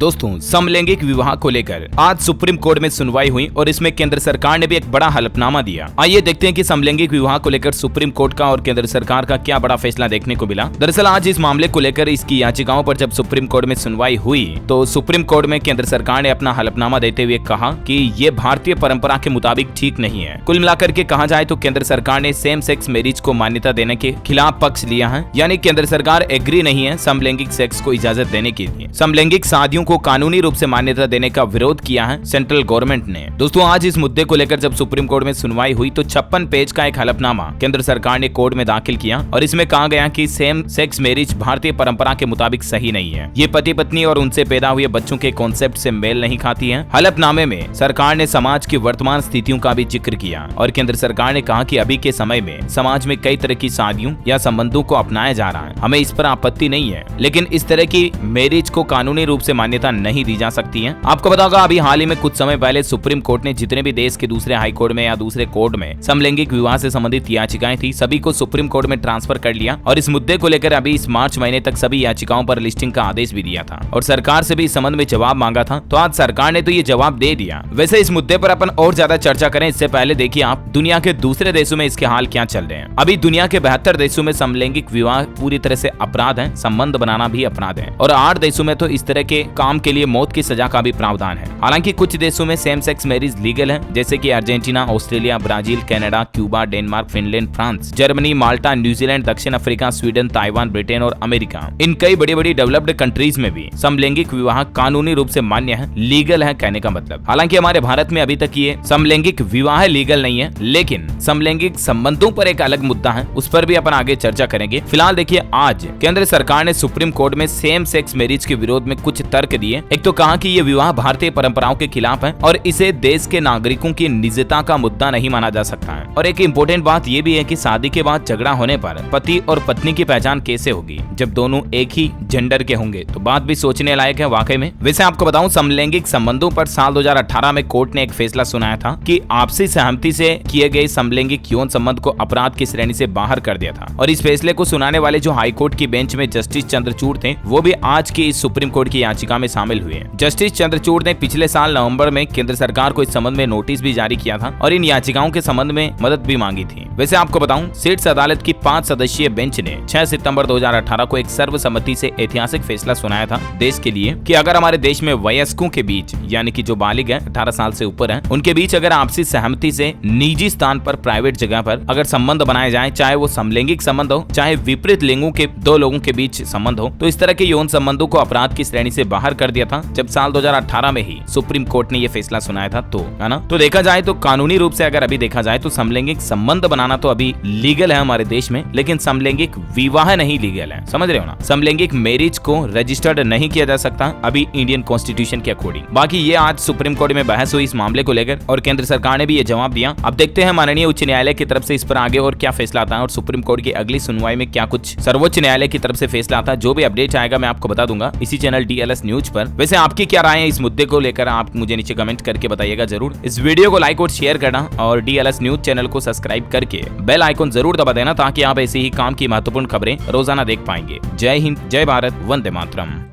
दोस्तों, समलैंगिक विवाह को लेकर आज सुप्रीम कोर्ट में सुनवाई हुई और इसमें केंद्र सरकार ने भी एक बड़ा हलफनामा दिया। आइए देखते हैं कि समलैंगिक विवाह को लेकर सुप्रीम कोर्ट का और केंद्र सरकार का क्या बड़ा फैसला देखने को मिला। दरअसल आज इस मामले को लेकर इसकी याचिकाओं पर जब सुप्रीम कोर्ट में सुनवाई हुई तो सुप्रीम कोर्ट में केंद्र सरकार ने अपना हलफनामा देते हुए कहा कि ये भारतीय परंपरा के मुताबिक ठीक नहीं है। कुल मिलाकर के कहा जाए तो केंद्र सरकार ने सेम सेक्स मैरिज को मान्यता देने के खिलाफ पक्ष लिया है, यानी केंद्र सरकार एग्री नहीं है समलैंगिक सेक्स को इजाजत देने के लिए। समलैंगिक शादियों को कानूनी रूप से मान्यता देने का विरोध किया है सेंट्रल गवर्नमेंट ने। दोस्तों, आज इस मुद्दे को लेकर जब सुप्रीम कोर्ट में सुनवाई हुई तो 56 पेज का एक हलफनामा केंद्र सरकार ने कोर्ट में दाखिल किया और इसमें कहा गया कि सेम सेक्स मैरिज भारतीय परंपरा के मुताबिक सही नहीं है। ये पति पत्नी और उनसे पैदा हुए बच्चों के कॉन्सेप्ट से मेल नहीं खाती है। हलफनामे में सरकार ने समाज की वर्तमान स्थितियों का भी जिक्र किया और केंद्र सरकार ने कहा कि अभी के समय में समाज में कई तरह की शादियों या संबंधों को अपनाया जा रहा है। हमें इस पर आपत्ति नहीं है, लेकिन इस तरह की मैरिज को कानूनी रूप से मान्यता नहीं दी जा सकती है। आपको पता होगा अभी हाल ही में कुछ समय पहले सुप्रीम कोर्ट ने जितने भी देश के दूसरे हाई कोर्ट में या दूसरे कोर्ट में समलैंगिक विवाह से संबंधित याचिकाएं थी सभी को सुप्रीम कोर्ट में ट्रांसफर कर लिया और इस मुद्दे को लेकर अभी इस मार्च महीने तक सभी याचिकाओं पर लिस्टिंग का आदेश भी दिया था और सरकार से भी इस संबंध में जवाब मांगा था। तो आज सरकार ने तो ये जवाब दे दिया। वैसे इस मुद्दे पर अपन और ज्यादा चर्चा करें इससे पहले देखिए आप दुनिया के दूसरे देशों में इसके हाल क्या चल रहे हैं। अभी दुनिया के 72 देशों में समलैंगिक विवाह पूरी तरह से अपराध है, संबंध बनाना भी अपराध है और 8 देशों में तो इस तरह के काम के लिए मौत की सजा का भी प्रावधान है। हालांकि कुछ देशों में सेम सेक्स मैरिज लीगल है, जैसे कि Argentina, Australia, Brazil, Canada, Cuba, Denmark, Finland, France, Germany, Malta, New Zealand, दक्षिण अफ्रीका, स्वीडन, ताइवान, ब्रिटेन और अमेरिका। इन कई बड़ी बड़ी डेवलप्ड कंट्रीज में भी समलैंगिक विवाह कानूनी रूप से मान्य है, लीगल है कहने का मतलब। हालांकि हमारे भारत में अभी तक ये समलैंगिक विवाह लीगल नहीं है, लेकिन समलैंगिक संबंधों पर एक अलग मुद्दा है, उस पर भी अपन आगे चर्चा करेंगे। फिलहाल देखिए आज केंद्र सरकार ने सुप्रीम कोर्ट में सेम सेक्स मैरिज के विरोध में कुछ तर्क दिए। एक तो कहा कि ये विवाह भारतीय परंपराओं के खिलाफ है और इसे देश के नागरिकों की निजता का मुद्दा नहीं माना जा सकता है। और एक इम्पोर्टेंट बात ये भी है कि शादी के बाद झगड़ा होने पर पति और पत्नी की पहचान कैसे होगी जब दोनों एक ही जेंडर के होंगे, तो बात भी सोचने लायक है वाकई में। वैसे आपको बताऊं समलैंगिक संबंधों पर साल 2018 में कोर्ट ने एक फैसला सुनाया था कि आपसी सहमति से किए गए समलैंगिक यौन संबंध को अपराध की श्रेणी से बाहर कर दिया था और इस फैसले को सुनाने वाले जो हाई कोर्ट की बेंच में जस्टिस चंद्रचूड़ थे वो भी आज की इस सुप्रीम कोर्ट की याचिका में शामिल हुए। जस्टिस चंद्रचूड़ ने पिछले साल नवंबर में केंद्र सरकार को इस संबंध में नोटिस भी जारी किया था और इन याचिकाओं के संबंध में मदद भी मांगी थी। वैसे आपको बताऊं शीर्ष अदालत की 5 सदस्यीय बेंच ने 6 सितंबर 2018 को एक सर्वसम्मति से ऐतिहासिक फैसला सुनाया था देश के लिए कि अगर हमारे देश में वयस्कों के बीच यानी कि जो बालिग है 18 साल से ऊपर है उनके बीच अगर आपसी सहमति से निजी स्थान पर प्राइवेट जगह पर अगर संबंध बनाए जाए, चाहे वो समलैंगिक संबंध हो चाहे विपरीत लिंगों के दो लोगों के बीच संबंध हो, तो इस तरह के यौन संबंधों को अपराध की श्रेणी से बाहर कर दिया था जब साल 2018 में ही सुप्रीम कोर्ट ने ये फैसला सुनाया था। तो है ना, तो देखा जाए तो कानूनी रूप से अगर अभी देखा जाए तो समलैंगिक संबंध बनाना तो अभी लीगल है हमारे देश में, लेकिन समलैंगिक विवाह नहीं लीगल है। समझ रहे हो ना, समलैंगिक मैरिज को रजिस्टर्ड नहीं किया जा सकता अभी इंडियन कॉन्स्टिट्यूशन के अकॉर्डिंग। बाकी ये आज सुप्रीम कोर्ट में बहस हुई इस मामले को लेकर और केंद्र सरकार ने भी ये जवाब दिया। अब देखते हैं माननीय उच्च न्यायालय की तरफ से इस पर आगे और क्या फैसला आता है और सुप्रीम कोर्ट की अगली सुनवाई में क्या कुछ सर्वोच्च न्यायालय की तरफ से फैसला आता है। जो भी अपडेट आएगा मैं आपको बता दूंगा इसी चैनल DLS न्यूज पर। वैसे आपकी क्या राय है इस मुद्दे को लेकर, आप मुझे नीचे कमेंट करके बताइएगा जरूर। इस वीडियो को लाइक और शेयर करना और DLS न्यूज चैनल को सब्सक्राइब करके बेल आइकन जरूर दबा देना ताकि आप ऐसे ही काम की महत्वपूर्ण खबरें रोजाना देख पाएंगे। जय हिंद, जय भारत, वंदे मातरम।